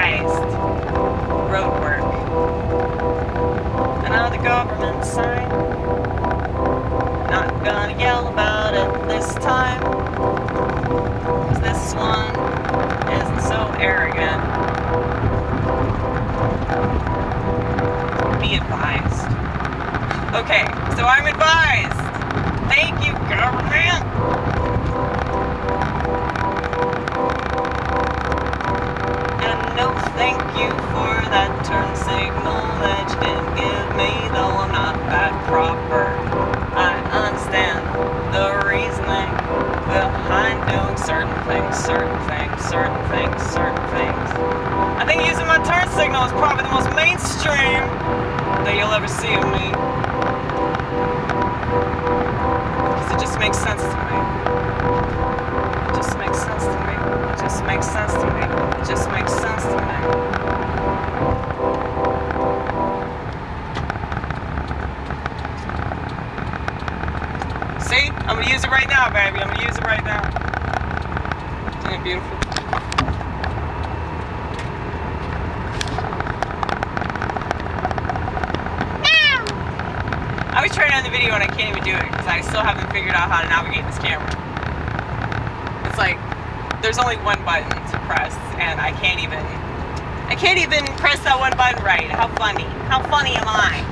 advised road work. Another government sign. Not gonna yell about it this time, 'cause this one isn't so arrogant. Be advised. Okay, so I'm advised. Thank you, government. And no thank you for that turn signal that you didn't give me, though I'm not that proper. I understand the reasoning behind doing certain things. I think using my turn signal is probably the most mainstream that you'll ever see of me. Because it just makes sense to me. It just makes sense to me. It just makes sense to me. It just makes sense to me. See? I'm gonna use it right now, baby. I'm gonna use it right now. Isn't it beautiful? I was trying to end the video and I can't even do it because I still haven't figured out how to navigate this camera. It's like there's only one button to press and I can't even press that one button right. How funny am I?